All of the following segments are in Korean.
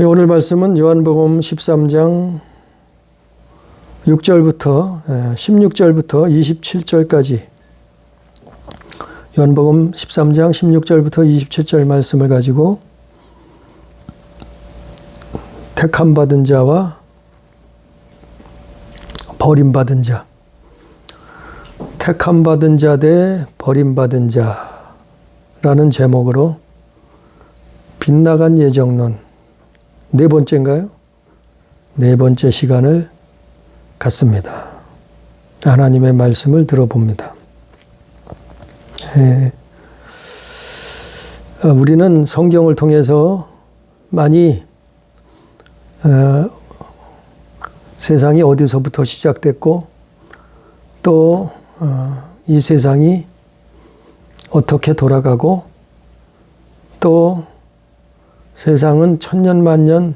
오늘 말씀은 요한복음 13장 6절부터 16절부터 27절까지 요한복음 13장 16절부터 27절 말씀을 가지고 택함 받은 자와 버림받은 자, 택함 받은 자 대 버림받은 자라는 제목으로 빗나간 예정론 네 번째인가요? 네 번째 시간을 갖습니다. 하나님의 말씀을 들어봅니다. 우리는 성경을 통해서 많이 세상이 어디서부터 시작됐고 또 이 세상이 어떻게 돌아가고 또 세상은 천년 만년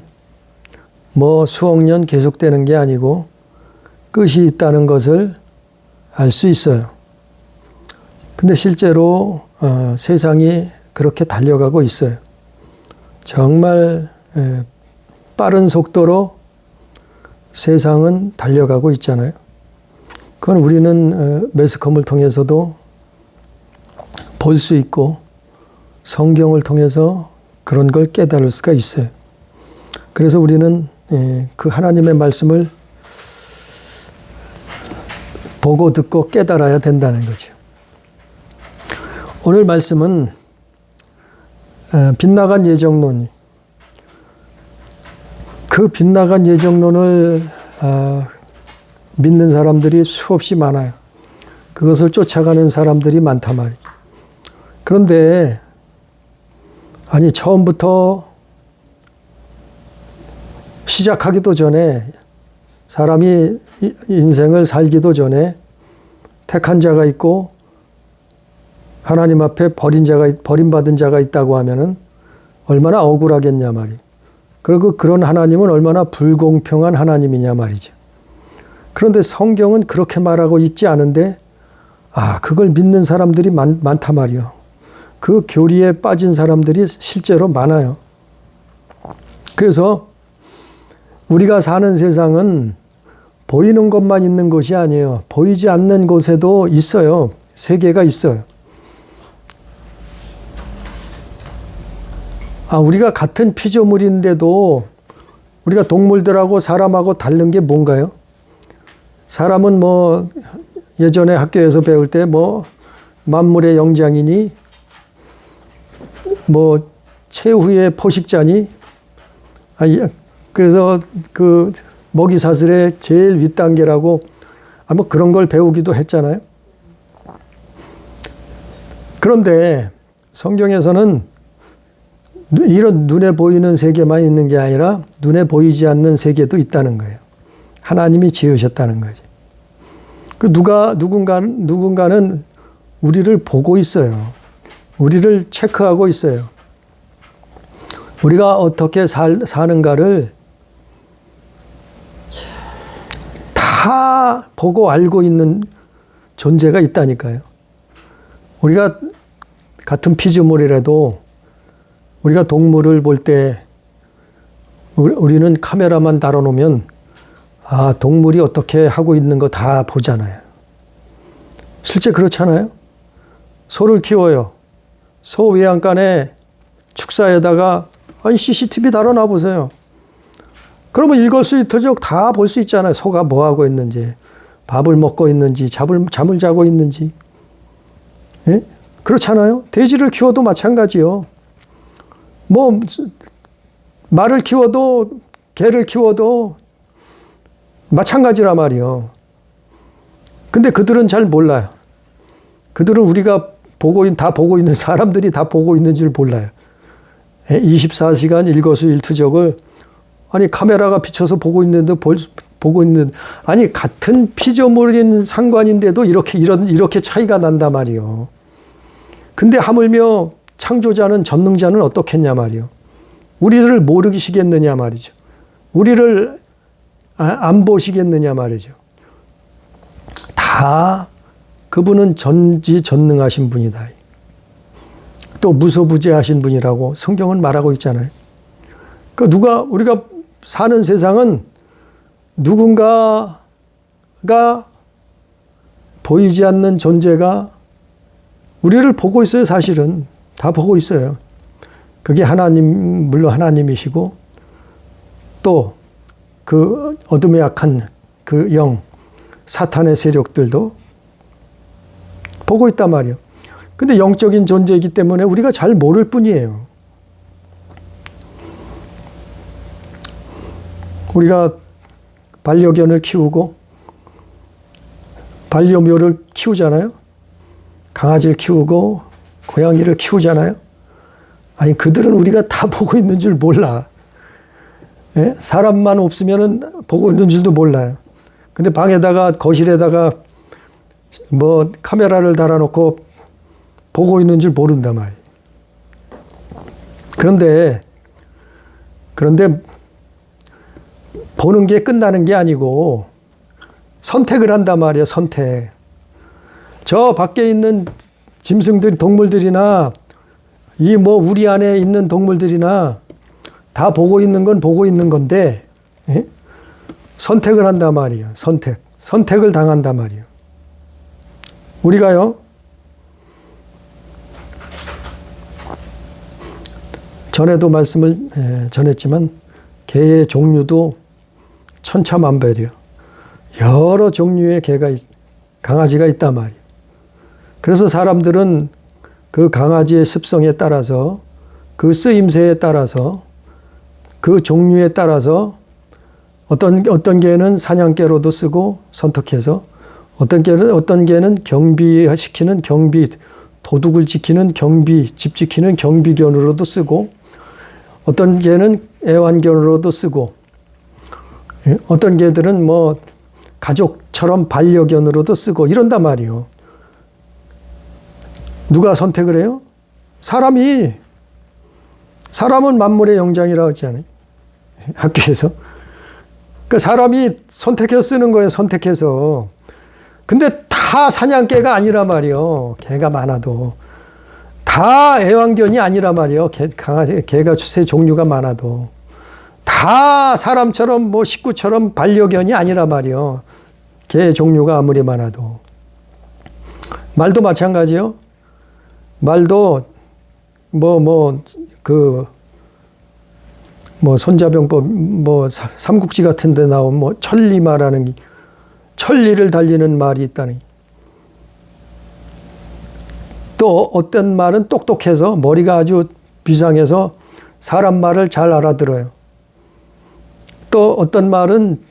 수억 년 계속되는 게 아니고 끝이 있다는 것을 알 수 있어요. 근데 실제로 세상이 그렇게 달려가고 있어요. 정말 빠른 속도로 세상은 달려가고 있잖아요. 그건 우리는 매스컴을 통해서도 볼 수 있고 성경을 통해서 그런 걸 깨달을 수가 있어요. 그래서 우리는 그 하나님의 말씀을 보고 듣고 깨달아야 된다는 거죠. 오늘 말씀은 빗나간 예정론, 그 빗나간 예정론을 믿는 사람들이 수없이 많아요. 그것을 쫓아가는 사람들이 많단 말이에요. 그런데 처음부터 시작하기도 전에 사람이 인생을 살기도 전에 택한 자가 있고 하나님 앞에 버림받은 자가 있다고 하면은 얼마나 억울하겠냐 말이에요. 그리고 그런 하나님은 얼마나 불공평한 하나님이냐 말이죠. 그런데 성경은 그렇게 말하고 있지 않은데 그걸 믿는 사람들이 많단 말이에요. 그 교리에 빠진 사람들이 실제로 많아요. 그래서 우리가 사는 세상은 보이는 것만 있는 것이 아니에요. 보이지 않는 곳에도 있어요. 세계가 있어요. 우리가 같은 피조물인데도 우리가 동물들하고 사람하고 다른 게 뭔가요? 사람은 예전에 학교에서 배울 때 만물의 영장이니 최후의 포식자니 그래서 그 먹이사슬의 제일 윗단계라고 그런 걸 배우기도 했잖아요. 그런데 성경에서는 이런 눈에 보이는 세계만 있는 게 아니라 눈에 보이지 않는 세계도 있다는 거예요. 하나님이 지으셨다는 거죠. 누군가는 우리를 보고 있어요. 우리를 체크하고 있어요. 우리가 어떻게 사는가를 다 보고 알고 있는 존재가 있다니까요. 우리가 같은 피조물이라도 우리가 동물을 볼 때 우리는 카메라만 달아놓으면 동물이 어떻게 하고 있는 거 다 보잖아요. 실제 그렇잖아요. 소를 키워요. 소 외양간에 축사에다가 CCTV 달아놔 보세요. 그러면 일거수일투족 다 볼 수 있잖아요. 소가 뭐 하고 있는지, 밥을 먹고 있는지, 잠을 자고 있는지. 예? 그렇잖아요. 돼지를 키워도 마찬가지요. 말을 키워도 개를 키워도 마찬가지란 말이요. 근데 그들은 잘 몰라요. 그들은 우리가 다 보고 있는 사람들이 다 보고 있는 줄 몰라요. 24시간 일거수일투족을 카메라가 비춰서 보고 있는데 같은 피조물인 상관인데도 이렇게 차이가 난단 말이요. 근데 하물며 창조자는 전능자는 어떻겠냐 말이요. 우리를 모르시겠느냐 말이죠. 우리를 안 보시겠느냐 말이죠. 다 그분은 전지전능하신 분이다. 또 무소부재하신 분이라고 성경은 말하고 있잖아요. 그 우리가 사는 세상은 누군가가 보이지 않는 존재가 우리를 보고 있어요. 사실은 다 보고 있어요. 그게 하나님, 물론 하나님이시고 또 그 어둠의 약한 그 영, 사탄의 세력들도 보고 있단 말이에요. 근데 영적인 존재이기 때문에 우리가 잘 모를 뿐이에요. 우리가 반려견을 키우고 반려묘를 키우잖아요. 강아지를 키우고 고양이를 키우잖아요. 아니 그들은 우리가 다 보고 있는 줄 몰라. 예? 사람만 없으면은 보고 있는 줄도 몰라요. 근데 방에다가 거실에다가 뭐 카메라를 달아놓고 보고 있는 줄 모른단 말이에요. 그런데 보는 게 끝나는 게 아니고 선택을 한단 말이에요. 선택. 저 밖에 있는 짐승들, 동물들이나 이 뭐 우리 안에 있는 동물들이나 다 보고 있는 건 보고 있는 건데, 예? 선택을 한단 말이에요. 선택을 당한단 말이에요. 우리가요, 전에도 말씀을 전했지만 개의 종류도 천차만별이에요. 여러 종류의 강아지가 있단 말이에요. 그래서 사람들은 그 강아지의 습성에 따라서, 그 쓰임새에 따라서, 그 종류에 따라서 어떤 개는 사냥개로도 쓰고 선택해서, 어떤 개는 경비시키는 도둑을 지키는 집 지키는 경비견으로도 쓰고, 어떤 개는 애완견으로도 쓰고, 어떤 개들은 뭐 가족처럼 반려견으로도 쓰고 이런단 말이에요. 누가 선택을 해요? 사람은 만물의 영장이라고 했잖아요. 학교에서. 그러니까 사람이 선택해서 쓰는 거예요. 선택해서. 근데 다 사냥개가 아니란 말이에요. 개가 많아도. 다 애완견이 아니란 말이에요. 개가 새 종류가 많아도. 다 사람처럼 뭐 식구처럼 반려견이 아니란 말이에요. 개 종류가 아무리 많아도. 말도 마찬가지요. 말도 손자병법 삼국지 같은 데 나온 천리마라는 천리를 달리는 말이 있다니. 또 어떤 말은 똑똑해서 머리가 아주 비상해서 사람 말을 잘 알아들어요. 또 어떤 말은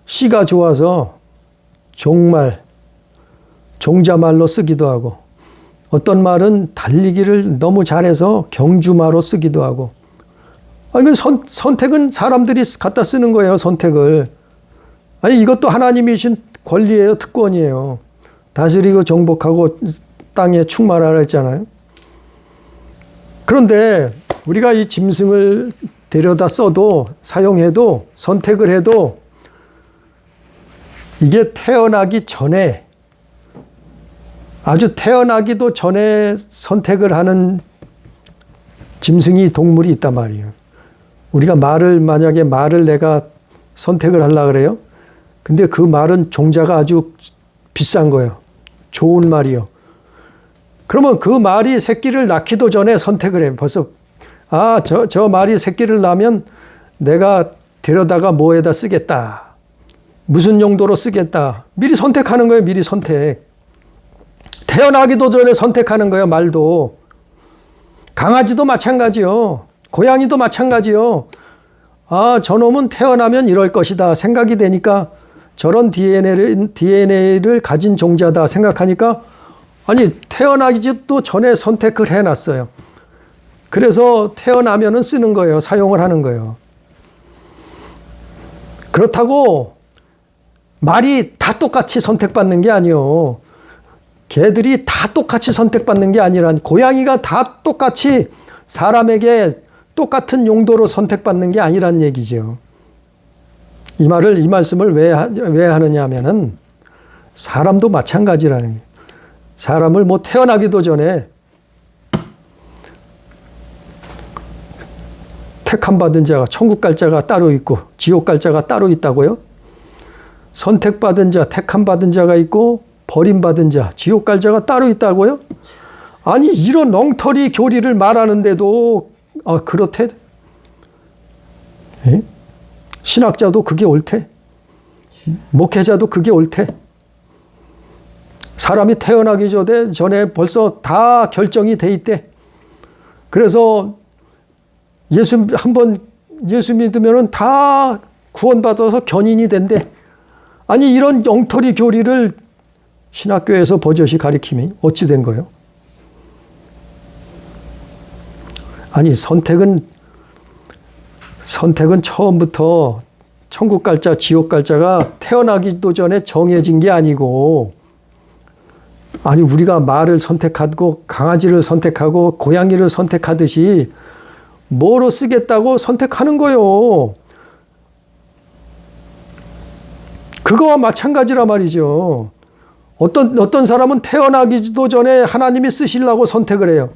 씨가 좋아서 종자말로 쓰기도 하고, 어떤 말은 달리기를 너무 잘해서 경주마로 쓰기도 하고. 아니, 선택은 사람들이 갖다 쓰는 거예요, 선택을. 아니, 이것도 하나님이신 권리예요, 특권이에요. 다스리고 정복하고 땅에 충만하라 했잖아요. 그런데 우리가 이 짐승을 데려다 써도, 사용해도, 선택을 해도 이게 태어나기 전에, 아주 태어나기도 전에 선택을 하는 짐승이, 동물이 있단 말이에요. 우리가 만약에 말을 내가 선택을 하려고 그래요. 근데 그 말은 종자가 아주 비싼 거예요. 좋은 말이요. 그러면 그 말이 새끼를 낳기도 전에 선택을 해요. 벌써, 저 말이 새끼를 낳으면 내가 데려다가 뭐에다 쓰겠다. 무슨 용도로 쓰겠다. 미리 선택하는 거예요. 미리 선택. 태어나기도 전에 선택하는 거예요. 말도. 강아지도 마찬가지요. 고양이도 마찬가지요. 저놈은 태어나면 이럴 것이다 생각이 되니까, 저런 DNA를 가진 종자다 생각하니까, 아니 태어나기도 전에 선택을 해놨어요. 그래서 태어나면은 쓰는 거예요. 사용을 하는 거예요. 그렇다고 말이 다 똑같이 선택받는 게 아니에요. 개들이 다 똑같이 선택받는 게 아니라, 고양이가 다 똑같이 사람에게 똑같은 용도로 선택받는 게 아니란 얘기죠. 이 말씀을 왜 하느냐 하면은, 사람도 마찬가지라는 거예요. 사람을 택함 받은 자가 천국 갈 자가 따로 있고 지옥 갈 자가 따로 있다고요? 선택받은 자, 택함 받은 자가 있고 버림받은 자, 지옥 갈 자가 따로 있다고요? 아니 이런 엉터리 교리를 말하는데도 그렇대? 에? 신학자도 그게 옳대? 목회자도 그게 옳대? 사람이 태어나기 전에 벌써 다 결정이 돼 있대. 그래서 한번 예수 믿으면은 다 구원받아서 견인이 된대. 아니 이런 엉터리 교리를 신학교에서 버젓이 가리킴이 어찌 된 거예요? 아니 선택은 처음부터 천국 갈 자, 지옥 갈 자가 태어나기도 전에 정해진 게 아니고, 아니 우리가 말을 선택하고 강아지를 선택하고 고양이를 선택하듯이 뭐로 쓰겠다고 선택하는 거요. 그거와 마찬가지라 말이죠. 어떤 사람은 태어나기도 전에 하나님이 쓰시려고 선택을 해요.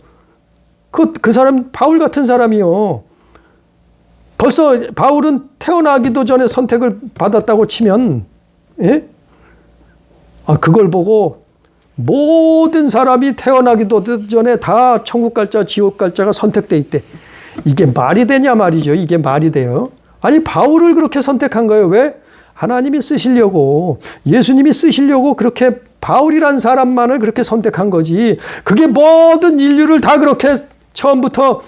그 사람 바울 같은 사람이요. 벌써 바울은 태어나기도 전에 선택을 받았다고 치면, 예? 그걸 보고 모든 사람이 태어나기도 전에 다 천국 갈 자, 지옥 갈 자가 선택돼 있대. 이게 말이 되냐 말이죠. 이게 말이 돼요. 아니 바울을 그렇게 선택한 거예요. 왜? 하나님이 쓰시려고, 예수님이 쓰시려고 그렇게 바울이란 사람만을 그렇게 선택한 거지. 그게 모든 인류를 다 그렇게 처음부터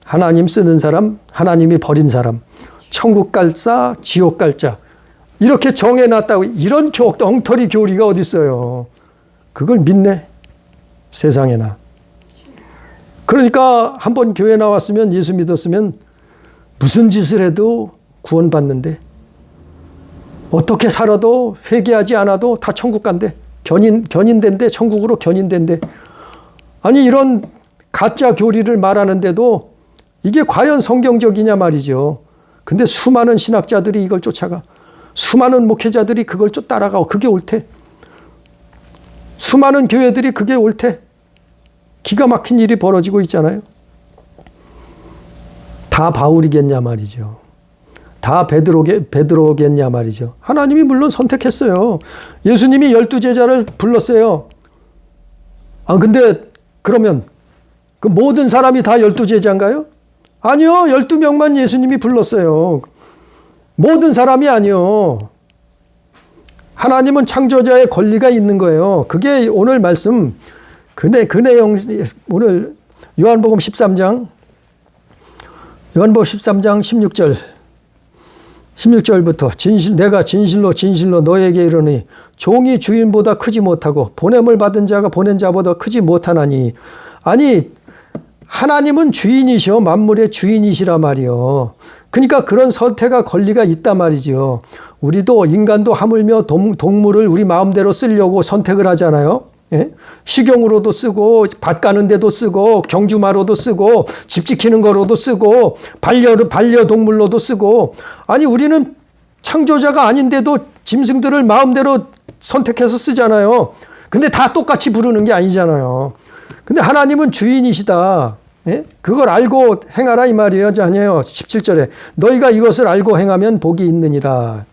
하나님 쓰는 사람, 하나님이 버린 사람, 천국 갈 자, 지옥 갈 자 이렇게 정해놨다고. 이런 엉터리 교리가 어디 있어요. 그걸 믿네, 세상에나. 그러니까 한번 교회 나왔으면, 예수 믿었으면 무슨 짓을 해도 구원받는데, 어떻게 살아도 회개하지 않아도 다 천국 간대. 견인된대. 천국으로 견인된대. 아니 이런 가짜 교리를 말하는데도 이게 과연 성경적이냐 말이죠. 근데 수많은 신학자들이 이걸 쫓아가. 수많은 목회자들이 그걸 따라가고 그게 옳대. 수많은 교회들이 그게 옳대. 기가 막힌 일이 벌어지고 있잖아요. 다 바울이겠냐 말이죠. 다 베드로겠냐 말이죠. 하나님이 물론 선택했어요. 예수님이 12제자를 불렀어요. 근데 그러면 그 모든 사람이 다 12제자인가요? 아니요. 12명만 예수님이 불렀어요. 모든 사람이 아니요. 하나님은 창조자의 권리가 있는 거예요. 그게 오늘 말씀, 그 내용, 오늘 요한복음 13장 16절부터 내가 진실로 너에게 이르니 종이 주인보다 크지 못하고 보냄을 받은 자가 보낸 자보다 크지 못하나니. 아니 하나님은 주인이시오. 만물의 주인이시라 말이요. 그러니까 그런 선택의 권리가 있단 말이죠. 우리도 인간도 하물며 동물을 우리 마음대로 쓰려고 선택을 하잖아요. 예? 식용으로도 쓰고 밭 가는 데도 쓰고 경주마로도 쓰고 집 지키는 거로도 쓰고 반려동물로도 쓰고. 아니 우리는 창조자가 아닌데도 짐승들을 마음대로 선택해서 쓰잖아요. 근데 다 똑같이 부르는 게 아니잖아요. 근데 하나님은 주인이시다. 예? 그걸 알고 행하라 이 말이에요. 아니에요. 17절에 너희가 이것을 알고 행하면 복이 있느니라.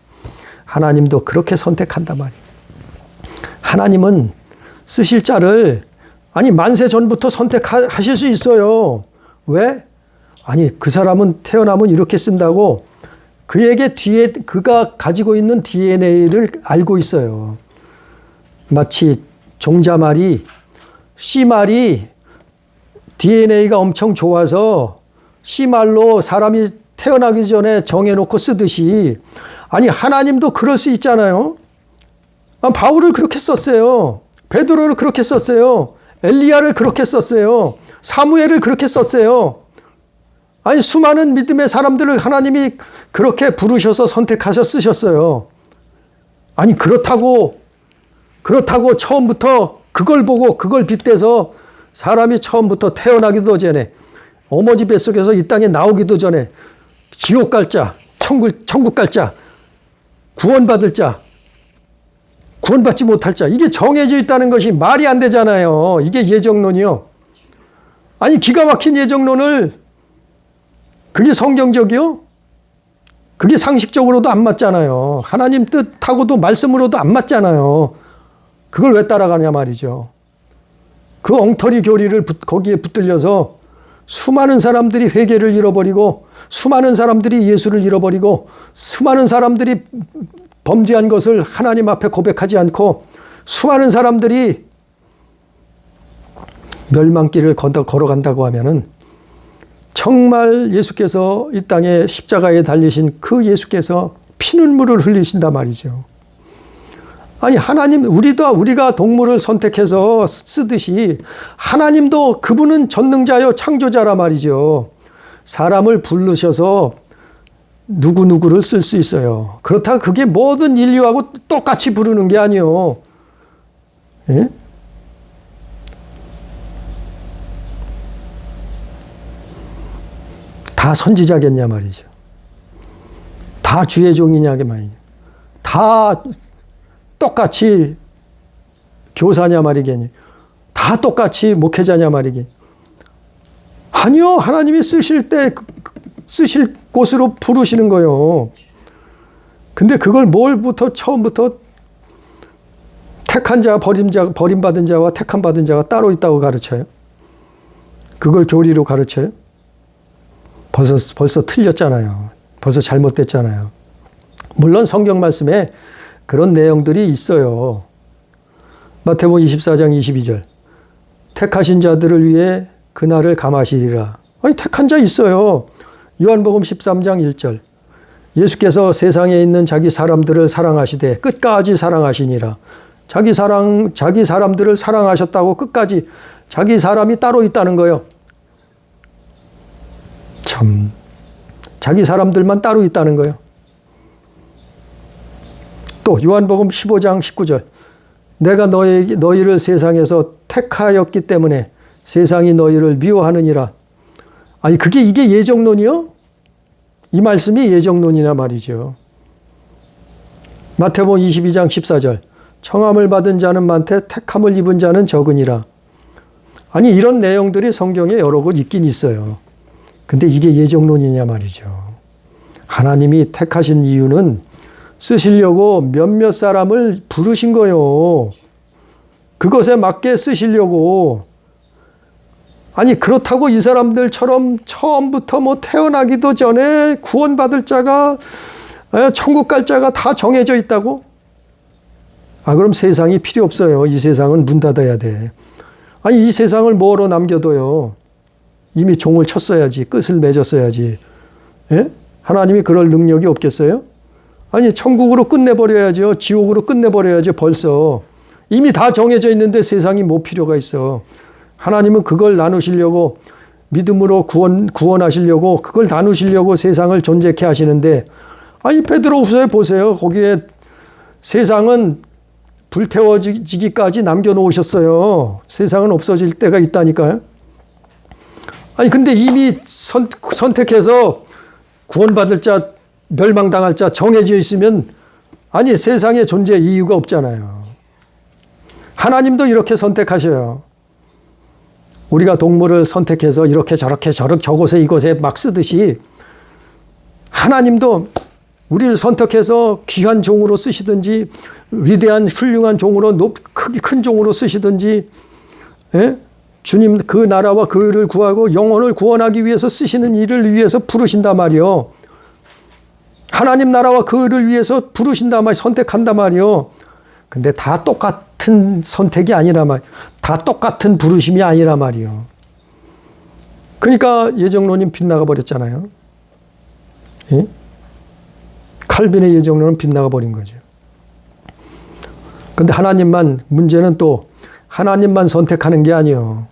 하나님도 그렇게 선택한단 말이에요. 하나님은 쓰실 자를 만세 전부터 선택하실 수 있어요. 왜? 그 사람은 태어나면 이렇게 쓴다고 그에게 그가 가지고 있는 DNA를 알고 있어요. 마치 종자말이, 씨말이 DNA가 엄청 좋아서 씨말로 사람이 태어나기 전에 정해놓고 쓰듯이, 하나님도 그럴 수 있잖아요. 바울을 그렇게 썼어요. 베드로를 그렇게 썼어요. 엘리야를 그렇게 썼어요. 사무엘을 그렇게 썼어요. 수많은 믿음의 사람들을 하나님이 그렇게 부르셔서 선택하셔 쓰셨어요. 그렇다고 처음부터 그걸 보고 그걸 빗대서 사람이 처음부터 태어나기도 전에 어머니 뱃속에서 이 땅에 나오기도 전에 지옥 갈 자, 천국 갈 자, 구원받을 자, 구원받지 못할 자, 이게 정해져 있다는 것이 말이 안 되잖아요. 이게 예정론이요. 기가 막힌 예정론을 그게 성경적이요? 그게 상식적으로도 안 맞잖아요. 하나님 뜻하고도 말씀으로도 안 맞잖아요. 그걸 왜 따라가냐 말이죠. 그 엉터리 교리를 거기에 붙들려서 수많은 사람들이 회개를 잃어버리고, 수많은 사람들이 예수를 잃어버리고, 수많은 사람들이 범죄한 것을 하나님 앞에 고백하지 않고, 수많은 사람들이 멸망길을 걸어간다고 하면은 정말 예수께서 이 땅에 십자가에 달리신 그 예수께서 피눈물을 흘리신단 말이죠. 아니, 하나님, 우리가 동물을 선택해서 쓰듯이 하나님도 그분은 전능자요, 창조자라 말이죠. 사람을 부르셔서 누구누구를 쓸 수 있어요. 그렇다고 그게 모든 인류하고 똑같이 부르는 게 아니요. 예? 다 선지자겠냐 말이죠. 다 주의 종이냐 말이죠. 다 똑같이 교사냐 말이겠니. 다 똑같이 목회자냐 말이겠니. 아니요. 하나님이 쓰실 때 쓰실 곳으로 부르시는 거예요. 근데 그걸 처음부터 택한 자, 버림받은 자와 택함받은 자가 따로 있다고 가르쳐요. 그걸 교리로 가르쳐요. 벌써 틀렸잖아요. 벌써 잘못됐잖아요. 물론 성경 말씀에 그런 내용들이 있어요. 마태복음 24장 22절. 택하신 자들을 위해 그날을 감하시리라. 아니, 택한 자 있어요. 요한복음 13장 1절. 예수께서 세상에 있는 자기 사람들을 사랑하시되 끝까지 사랑하시니라. 자기 사람들을 사랑하셨다고 끝까지 자기 사람이 따로 있다는 거예요. 참, 자기 사람들만 따로 있다는 거예요. 또 요한복음 15장 19절. 내가 너희를 세상에서 택하였기 때문에 세상이 너희를 미워하느니라. 아니, 이게 예정론이요? 이 말씀이 예정론이나 말이죠. 마태복음 22장 14절. 청함을 받은 자는 많되 택함을 입은 자는 적으니라. 아니, 이런 내용들이 성경에 여러 곳 있긴 있어요. 근데 이게 예정론이냐 말이죠. 하나님이 택하신 이유는 쓰시려고 몇몇 사람을 부르신 거예요. 그것에 맞게 쓰시려고. 아니, 그렇다고 이 사람들처럼 처음부터 태어나기도 전에 구원받을 자가, 천국 갈 자가 다 정해져 있다고? 그럼 세상이 필요 없어요. 이 세상은 문 닫아야 돼. 아니, 이 세상을 뭐로 남겨둬요? 이미 종을 쳤어야지. 끝을 맺었어야지. 예? 하나님이 그럴 능력이 없겠어요? 아니, 천국으로 끝내버려야죠. 지옥으로 끝내버려야죠. 벌써. 이미 다 정해져 있는데 세상이 뭐 필요가 있어. 하나님은 그걸 나누시려고, 믿음으로 구원하시려고, 그걸 나누시려고 세상을 존재케 하시는데, 아니, 베드로후서에 보세요. 거기에 세상은 불태워지기까지 남겨놓으셨어요. 세상은 없어질 때가 있다니까요. 아니, 근데 이미 선택해서 구원받을 자, 멸망당할 자 정해져 있으면, 아니, 세상에 존재 이유가 없잖아요. 하나님도 이렇게 선택하셔요. 우리가 동물을 선택해서 이렇게 저렇게 저곳에 이곳에 막 쓰듯이 하나님도 우리를 선택해서 귀한 종으로 쓰시든지 위대한 훌륭한 종으로 큰 종으로 쓰시든지, 예? 주님 그 나라와 그 의를 구하고 영혼을 구원하기 위해서 쓰시는 일을 위해서 부르신단 말이요. 하나님 나라와 그 의를 위해서 부르신단 말이요. 선택한단 말이요. 근데 다 똑같은 선택이 아니라 말이요. 다 똑같은 부르심이 아니라 말이요. 그러니까 예정론이 빗나가 버렸잖아요. 예? 칼빈의 예정론은 빗나가 버린 거죠. 근데 문제는 또 하나님만 선택하는 게 아니에요.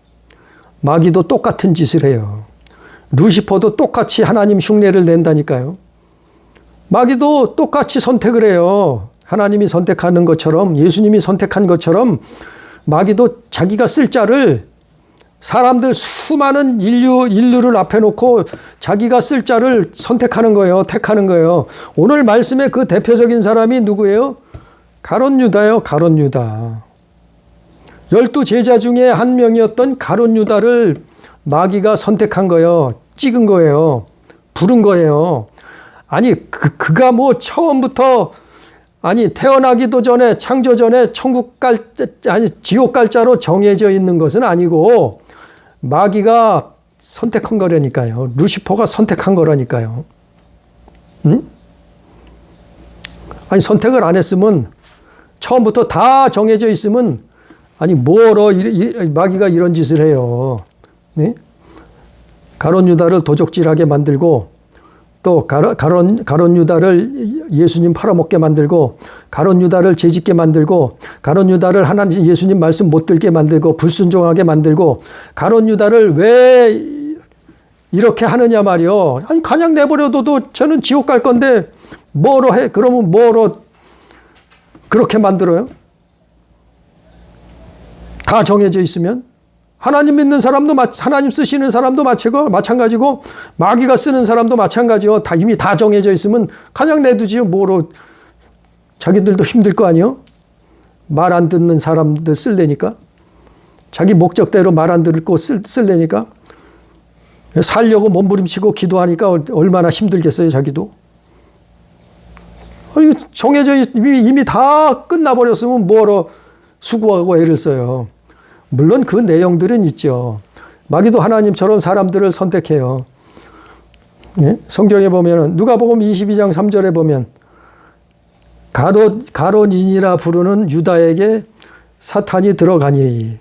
마귀도 똑같은 짓을 해요. 루시퍼도 똑같이 하나님 흉내를 낸다니까요. 마귀도 똑같이 선택을 해요. 하나님이 선택하는 것처럼, 예수님이 선택한 것처럼 마귀도 자기가 쓸 자를, 사람들 수많은 인류를 앞에 놓고 자기가 쓸 자를 선택하는 거예요. 택하는 거예요. 오늘 말씀의 그 대표적인 사람이 누구예요? 가룟 유다예요. 가룟 유다. 12 제자 중에 한 명이었던 가룟 유다를 마귀가 선택한 거예요. 찍은 거예요. 부른 거예요. 아니 그가 뭐 처음부터 아니 태어나기도 전에 창조 전에 지옥 갈 자로 정해져 있는 것은 아니고 마귀가 선택한 거라니까요. 루시퍼가 선택한 거라니까요. 응? 아니 선택을 안 했으면 처음부터 다 정해져 있으면 아니 뭐로 마귀가 이런 짓을 해요. 네? 가룟 유다를 도적질하게 만들고 또 가룟 유다를 예수님 팔아먹게 만들고 가룟 유다를 죄짓게 만들고 가룟 유다를 하나님 예수님 말씀 못 들게 만들고 불순종하게 만들고 가룟 유다를 왜 이렇게 하느냐 말이요. 아니 그냥 내버려둬도 저는 지옥 갈 건데 뭐로 해? 그러면 뭐로 그렇게 만들어요? 다 정해져 있으면 하나님 믿는 사람도 하나님 쓰시는 사람도 마찬가지고 마귀가 쓰는 사람도 마찬가지요. 이미 다 정해져 있으면 그냥 내두지요. 뭐로 자기들도 힘들 거 아니요. 말 안 듣는 사람들 쓸래니까 자기 목적대로 말 안 듣고 쓸래니까 살려고 몸부림치고 기도하니까 얼마나 힘들겠어요. 자기도 정해져 이미 다 끝나버렸으면 뭐로 수고하고 애를 써요. 물론 그 내용들은 있죠. 마귀도 하나님처럼 사람들을 선택해요. 예? 성경에 보면 누가복음 22장 3절에 보면 가론인이라 부르는 유다에게 사탄이 들어가니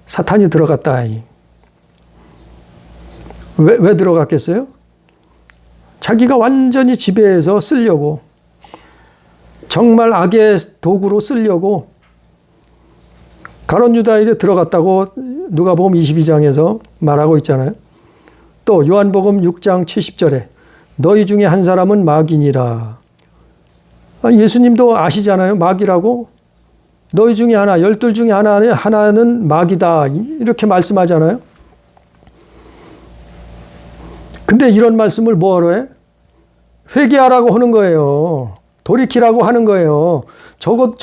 사탄이 들어갔다. 왜 들어갔겠어요? 자기가 완전히 지배해서 쓰려고 정말 악의 도구로 쓰려고 가룟 유다에게 들어갔다고 누가복음 22장에서 말하고 있잖아요. 또 요한복음 6장 70절에 너희 중에 한 사람은 마귀니라. 예수님도 아시잖아요. 마귀라고. 너희 중에 하나, 12 중에 하나는 마귀다. 이렇게 말씀하잖아요. 근데 이런 말씀을 뭐하러 해? 회개하라고 하는 거예요. 돌이키라고 하는 거예요. 저도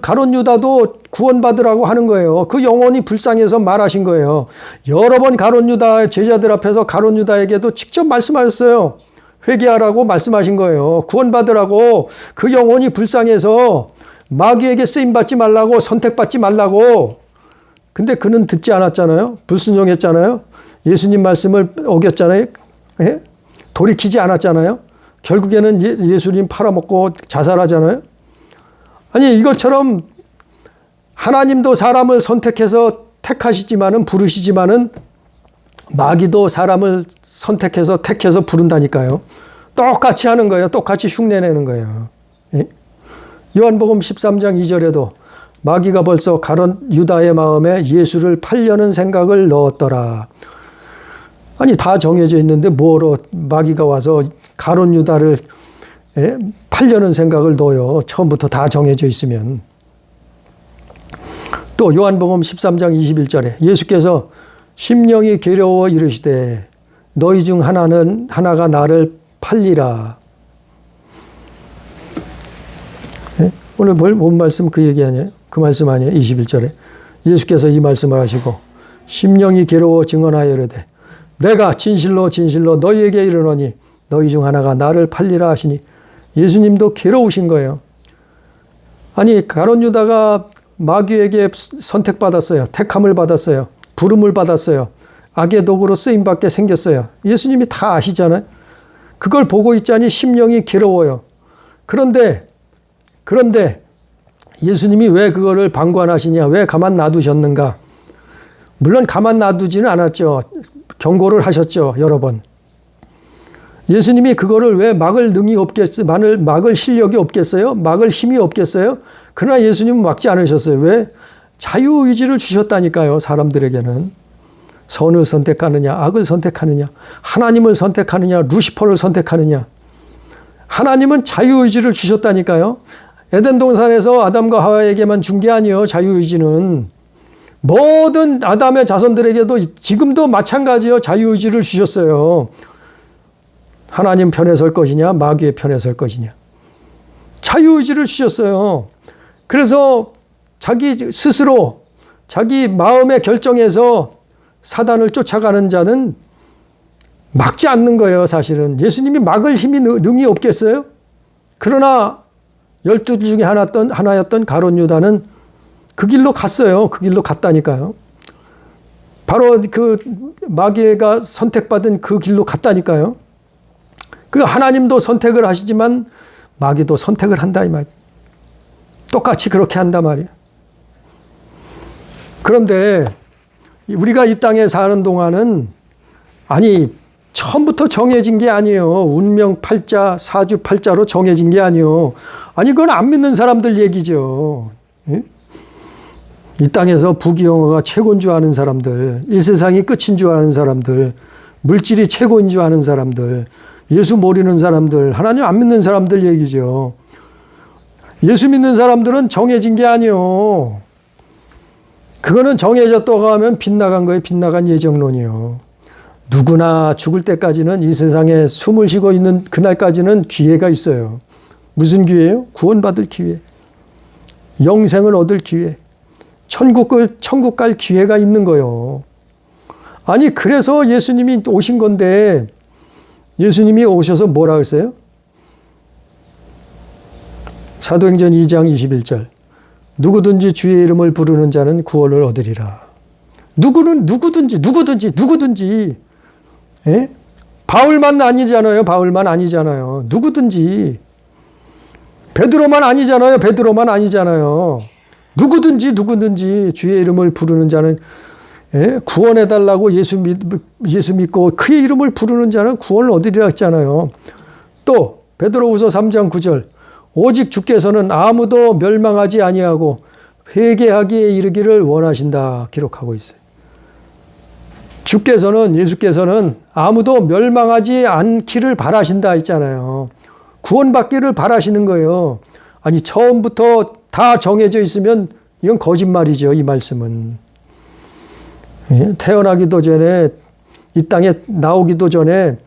가룟 유다도 구원받으라고 하는 거예요. 그 영혼이 불쌍해서 말하신 거예요. 여러 번 가룟 유다 제자들 앞에서 가룟 유다에게도 직접 말씀하셨어요. 회개하라고 말씀하신 거예요. 구원받으라고 그 영혼이 불쌍해서 마귀에게 쓰임받지 말라고 선택받지 말라고. 근데 그는 듣지 않았잖아요. 불순종했잖아요. 예수님 말씀을 어겼잖아요. 예? 돌이키지 않았잖아요. 결국에는 예수님 팔아먹고 자살하잖아요. 아니 이것처럼 하나님도 사람을 선택해서 택하시지만은 부르시지만은 마귀도 사람을 선택해서 택해서 부른다니까요. 똑같이 하는 거예요. 똑같이 흉내내는 거예요. 예? 요한복음 13장 2절에도 마귀가 벌써 가룟 유다의 마음에 예수를 팔려는 생각을 넣었더라. 아니 다 정해져 있는데 뭐로 마귀가 와서 가룟 유다를 팔려는 생각을 넣어요. 처음부터 다 정해져 있으면. 또 요한복음 13장 21절에 예수께서 심령이 괴로워 이르시되 너희 중 하나가 나를 팔리라. 오늘 뭔 말씀 그 얘기 아니에요? 그 말씀 아니에요? 21절에 예수께서 이 말씀을 하시고 심령이 괴로워 증언하여 이르되 내가 진실로 너희에게 이르노니 너희 중 하나가 나를 팔리라 하시니 예수님도 괴로우신 거예요. 아니 가룟 유다가 마귀에게 선택받았어요. 택함을 받았어요. 부름을 받았어요. 악의 도구로 쓰임받게 생겼어요. 예수님이 다 아시잖아요. 그걸 보고 있자니 심령이 괴로워요. 그런데 예수님이 왜 그거를 방관하시냐? 왜 가만 놔두셨는가? 물론 가만 놔두지는 않았죠. 경고를 하셨죠. 여러 번. 예수님이 그거를 왜 막을 능이 없겠어요? 막을 실력이 없겠어요? 막을 힘이 없겠어요? 그러나 예수님은 막지 않으셨어요. 왜? 자유의지를 주셨다니까요. 사람들에게는. 선을 선택하느냐, 악을 선택하느냐, 하나님을 선택하느냐, 루시퍼를 선택하느냐. 하나님은 자유의지를 주셨다니까요. 에덴 동산에서 아담과 하와에게만 준 게 아니에요. 자유의지는. 모든 아담의 자손들에게도 지금도 마찬가지요. 자유의지를 주셨어요. 하나님 편에 설 것이냐, 마귀의 편에 설 것이냐. 자유의지를 주셨어요. 그래서 자기 스스로 자기 마음의 결정에서 사단을 쫓아가는 자는 막지 않는 거예요, 사실은. 예수님이 막을 힘이 능이 없겠어요? 그러나 12 중에 하나였던 가룟 유다는 그 길로 갔어요. 그 길로 갔다니까요. 바로 그 마귀가 선택받은 그 길로 갔다니까요. 그 하나님도 선택을 하시지만 마귀도 선택을 한다 이 말. 똑같이 그렇게 한단 말이에요. 그런데 우리가 이 땅에 사는 동안은 처음부터 정해진 게 아니에요. 운명 팔자, 사주 팔자로 정해진 게 아니에요. 그건 안 믿는 사람들 얘기죠. 예? 이 땅에서 부귀영화가 최고인 줄 아는 사람들, 이 세상이 끝인 줄 아는 사람들, 물질이 최고인 줄 아는 사람들, 예수 모르는 사람들, 하나님 안 믿는 사람들 얘기죠. 예수 믿는 사람들은 정해진 게 아니에요. 그거는 정해졌다고 하면 빗나간 거예요. 빗나간 예정론이요. 누구나 죽을 때까지는 이 세상에 숨을 쉬고 있는 그날까지는 기회가 있어요. 무슨 기회예요? 구원받을 기회. 영생을 얻을 기회. 천국 갈 기회가 있는 거예요. 그래서 예수님이 오신 건데 예수님이 오셔서 뭐라고 했어요? 사도행전 2장 21절. 누구든지 주의 이름을 부르는 자는 구원을 얻으리라. 누구든지. 예? 바울만 아니잖아요. 누구든지. 베드로만 아니잖아요. 누구든지 주의 이름을 부르는 자는 구원해달라고 예수 믿고 그의 이름을 부르는 자는 구원을 얻으리라 했잖아요. 또 베드로후서 3장 9절. 오직 주께서는 아무도 멸망하지 아니하고 회개하기에 이르기를 원하신다 기록하고 있어요. 예수께서는 아무도 멸망하지 않기를 바라신다 했잖아요. 구원받기를 바라시는 거예요. 처음부터 다 정해져 있으면 이건 거짓말이죠. 이 말씀은. 태어나기도 전에 이 땅에 나오기도 전에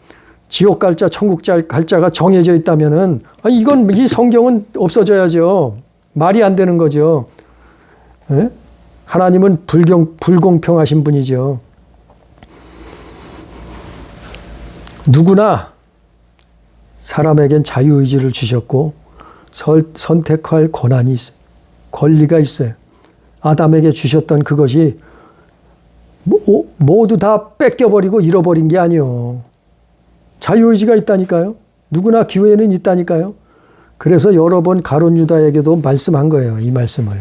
지옥 갈 자, 천국 갈 자가 정해져 있다면은 이 성경은 없어져야죠. 말이 안 되는 거죠. 하나님은 불공평하신 분이죠. 누구나 사람에겐 자유의지를 주셨고 선택할 권한이 있어요. 권리가 있어요. 아담에게 주셨던 그것이 모두 다 뺏겨버리고 잃어버린 게 아니에요. 자유의지가 있다니까요. 누구나 기회는 있다니까요. 그래서 여러 번 가룟 유다에게도 말씀한 거예요. 이 말씀을.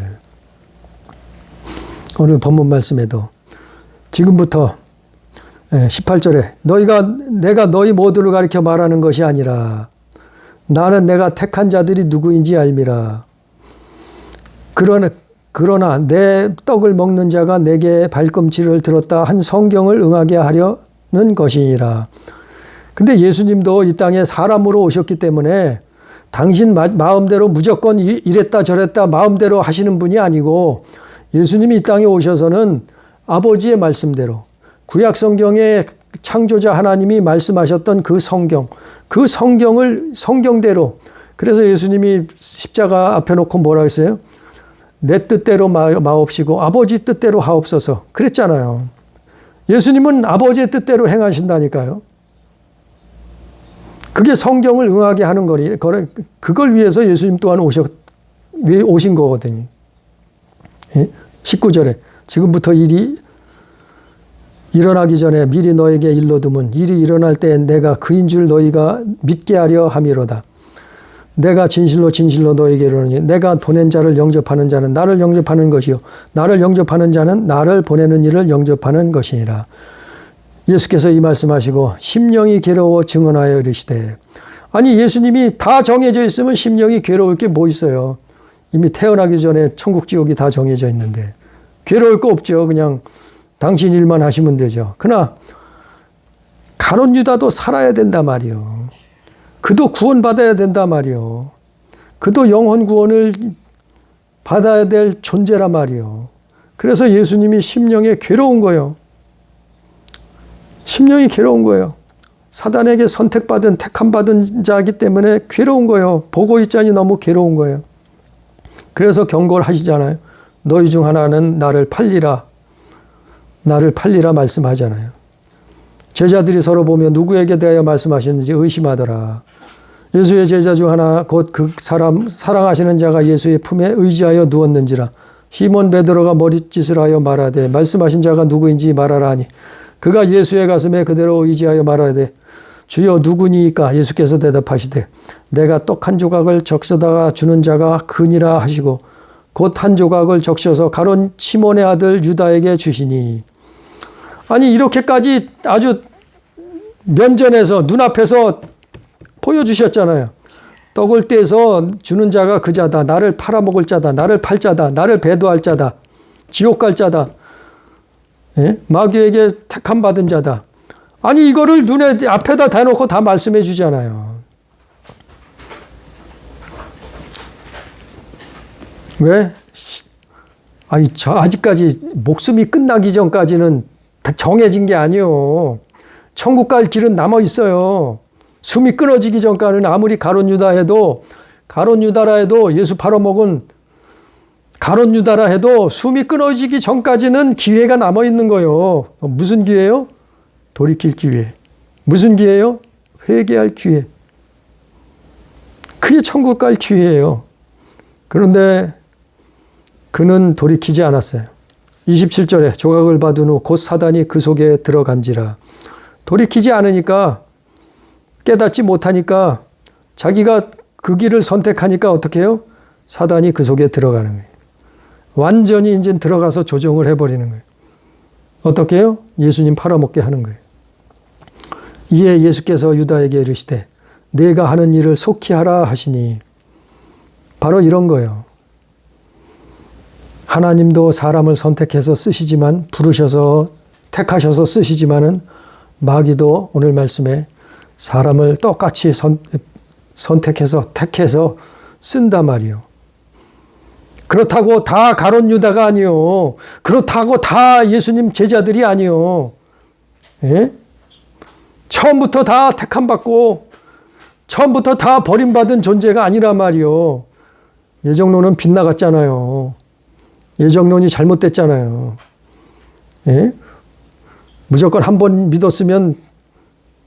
오늘 본문 말씀에도 지금부터 18절에 내가 너희 모두를 가리켜 말하는 것이 아니라 나는 내가 택한 자들이 누구인지 알미라. 그러나 내 떡을 먹는 자가 내게 발꿈치를 들었다 한 성경을 응하게 하려는 것이니라. 근데 예수님도 이 땅에 사람으로 오셨기 때문에 당신 마음대로 무조건 이랬다 저랬다 마음대로 하시는 분이 아니고 예수님이 이 땅에 오셔서는 아버지의 말씀대로 구약 성경의 창조자 하나님이 말씀하셨던 그 성경대로 그래서 예수님이 십자가 앞에 놓고 뭐라 했어요? 내 뜻대로 마옵시고 아버지 뜻대로 하옵소서 그랬잖아요. 예수님은 아버지의 뜻대로 행하신다니까요. 그게 성경을 응하게 하는 거니 그걸 위해서 예수님 또한 오신 거거든요. 19절에 지금부터 일이 일어나기 전에 미리 너에게 일러두면 일이 일어날 때 내가 그인 줄 너희가 믿게 하려 함이로다. 내가 진실로 너에게 이르노니 내가 보낸 자를 영접하는 자는 나를 영접하는 것이요 나를 영접하는 자는 나를 보내는 이를 영접하는 것이니라. 예수께서 이 말씀하시고 심령이 괴로워 증언하여 이르시되 예수님이 다 정해져 있으면 심령이 괴로울 게 뭐 있어요. 이미 태어나기 전에 천국 지옥이 다 정해져 있는데 괴로울 거 없죠. 그냥 당신 일만 하시면 되죠. 그러나 가룟 유다도 살아야 된다 말이요. 그도 구원받아야 된다 말이요. 그도 영혼 구원을 받아야 될 존재라 말이요. 그래서 예수님이 심령에 괴로운 거예요. 심령이 괴로운 거예요. 사단에게 선택받은 택함받은 자이기 때문에 괴로운 거예요. 보고 있자니 너무 괴로운 거예요. 그래서 경고를 하시잖아요. 너희 중 하나는 나를 팔리라 말씀하잖아요. 제자들이 서로 보며 누구에게 대하여 말씀하셨는지 의심하더라. 예수의 제자 중 하나 곧 그 사람 사랑하시는 자가 예수의 품에 의지하여 누웠는지라. 시몬 베드로가 머릿짓을 하여 말하되 말씀하신 자가 누구인지 말하라 하니 그가 예수의 가슴에 그대로 의지하여 말하되 주여 누구니이까? 예수께서 대답하시되 내가 떡 한 조각을 적셔다가 주는 자가 그니라 하시고 곧 한 조각을 적셔서 가룟 시몬의 아들 유다에게 주시니. 아니 이렇게까지 아주 면전에서 눈앞에서 보여주셨잖아요. 떡을 떼서 주는 자가 그 자다. 나를 팔아먹을 자다. 나를 팔 자다. 나를 배도할 자다. 지옥 갈 자다. 예? 마귀에게 택함 받은 자다. 아니 이거를 눈에 앞에다 대놓고 다 말씀해 주잖아요. 왜? 아니 아직까지 목숨이 끝나기 전까지는 다 정해진 게 아니에요. 천국 갈 길은 남아 있어요. 숨이 끊어지기 전까지는 아무리 가룟 유다라 해도 예수 팔아먹은 가룟 유다라 해도 숨이 끊어지기 전까지는 기회가 남아 있는 거예요. 무슨 기회요? 돌이킬 기회. 무슨 기회요? 회개할 기회. 그게 천국 갈 기회예요. 그런데 그는 돌이키지 않았어요. 27절에 조각을 받은 후 곧 사단이 그 속에 들어간지라. 돌이키지 않으니까 깨닫지 못하니까 자기가 그 길을 선택하니까 어떻게 해요? 사단이 그 속에 들어가는 거예요. 완전히 이제 들어가서 조종을 해버리는 거예요. 어떻게 해요? 예수님 팔아먹게 하는 거예요. 이에 예수께서 유다에게 이르시되 내가 하는 일을 속히 하라 하시니 바로 이런 거예요. 하나님도 사람을 선택해서 쓰시지만 부르셔서 택하셔서 쓰시지만은 마귀도 오늘 말씀에 사람을 똑같이 선택해서 택해서 쓴단 말이요. 그렇다고 다 가룟 유다가 아니요. 그렇다고 다 예수님 제자들이 아니요. 예? 처음부터 다 택함 받고 처음부터 다 버림받은 존재가 아니란 말이요. 예정론은 빗나갔잖아요. 예정론이 잘못됐잖아요. 예? 무조건 한 번 믿었으면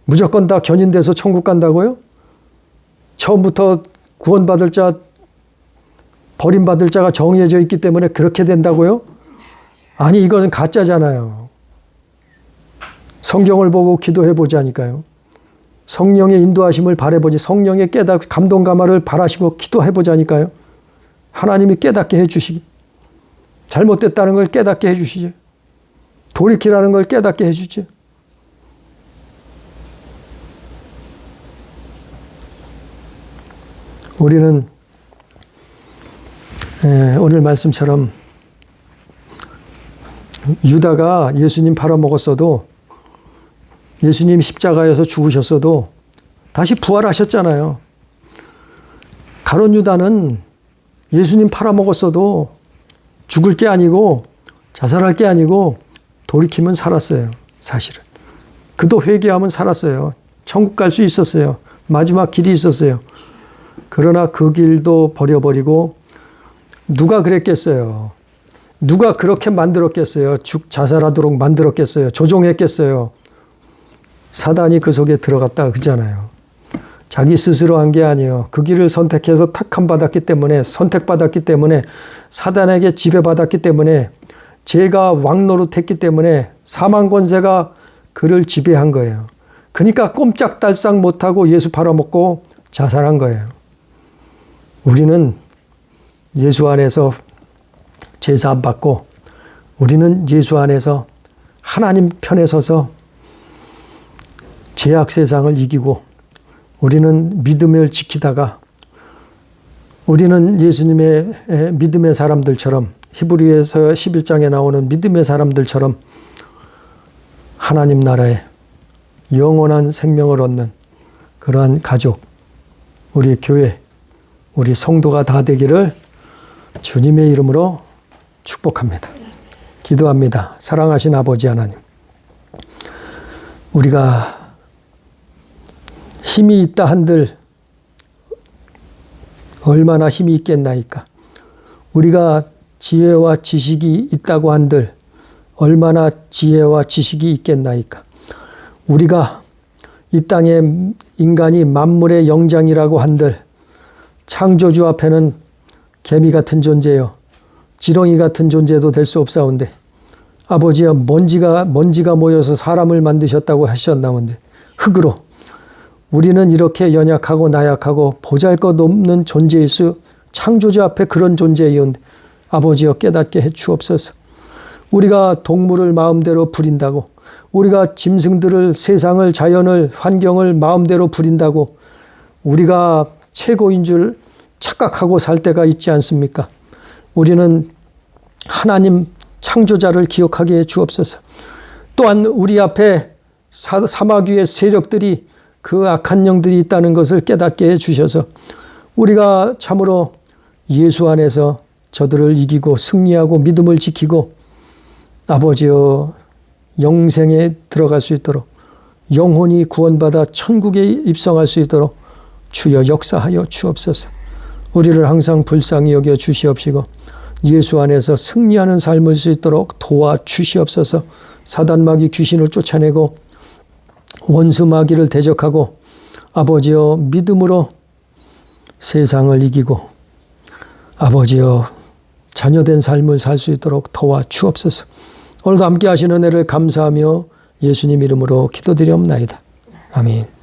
무조건 다 견인돼서 천국 간다고요? 처음부터 구원받을 자, 버림받을 자가 정해져 있기 때문에 그렇게 된다고요? 아니 이거는 가짜잖아요. 성경을 보고 기도해 보자니까요. 성령의 인도하심을 바라보지 성령의 감동 감화를 바라시고 기도해 보자니까요. 하나님이 깨닫게 해 주시기. 잘못됐다는 걸 깨닫게 해 주시죠. 돌이키라는 걸 깨닫게 해 주죠. 우리는 오늘 말씀처럼 유다가 예수님 팔아먹었어도 예수님 십자가에서 죽으셨어도 다시 부활하셨잖아요. 가룟 유다는 예수님 팔아먹었어도 죽을 게 아니고 자살할 게 아니고 돌이키면 살았어요. 사실은. 그도 회개하면 살았어요. 천국 갈 수 있었어요. 마지막 길이 있었어요. 그러나 그 길도 버려버리고 누가 그랬겠어요. 누가 그렇게 만들었겠어요. 자살하도록 만들었겠어요. 조종했겠어요. 사단이 그 속에 들어갔다 그러잖아요. 자기 스스로 한 게 아니에요. 그 길을 선택해서 택함받았기 때문에 선택받았기 때문에 사단에게 지배받았기 때문에 죄가 왕노릇했기 때문에 사망 권세가 그를 지배한 거예요. 그러니까 꼼짝달싹 못하고 예수 팔아먹고 자살한 거예요. 우리는 예수 안에서 제사 받고 우리는 예수 안에서 하나님 편에 서서 죄악 세상을 이기고 우리는 믿음을 지키다가 우리는 예수님의 믿음의 사람들처럼 히브리에서 11장에 나오는 믿음의 사람들처럼 하나님 나라에 영원한 생명을 얻는 그러한 가족, 우리 교회, 우리 성도가 다 되기를 주님의 이름으로 축복합니다. 기도합니다. 사랑하신 아버지 하나님, 우리가 힘이 있다 한들 얼마나 힘이 있겠나이까. 우리가 지혜와 지식이 있다고 한들 얼마나 지혜와 지식이 있겠나이까. 우리가 이 땅에 인간이 만물의 영장이라고 한들 창조주 앞에는 개미 같은 존재요, 지렁이 같은 존재도 될 수 없사온데 아버지여 먼지가 모여서 사람을 만드셨다고 하셨나온데 흙으로 우리는 이렇게 연약하고 나약하고 보잘것없는 존재일 수, 창조주 앞에 그런 존재이온데 아버지여 깨닫게 해 주옵소서. 우리가 동물을 마음대로 부린다고, 우리가 짐승들을, 세상을, 자연을, 환경을 마음대로 부린다고 우리가 최고인 줄 착각하고 살 때가 있지 않습니까? 우리는 하나님 창조자를 기억하게 해 주옵소서. 또한 우리 앞에 사막 위의 세력들이, 그 악한 영들이 있다는 것을 깨닫게 해 주셔서 우리가 참으로 예수 안에서 저들을 이기고 승리하고 믿음을 지키고 아버지여 영생에 들어갈 수 있도록, 영혼이 구원받아 천국에 입성할 수 있도록 주여 역사하여 주옵소서. 우리를 항상 불쌍히 여겨 주시옵시고 예수 안에서 승리하는 삶을 수 있도록 도와 주시옵소서. 사단 마귀 귀신을 쫓아내고 원수 마귀를 대적하고 아버지여 믿음으로 세상을 이기고 아버지여 자녀된 삶을 살 수 있도록 도와 주옵소서. 오늘도 함께 하시는 은혜를 감사하며 예수님 이름으로 기도드리옵나이다. 아멘.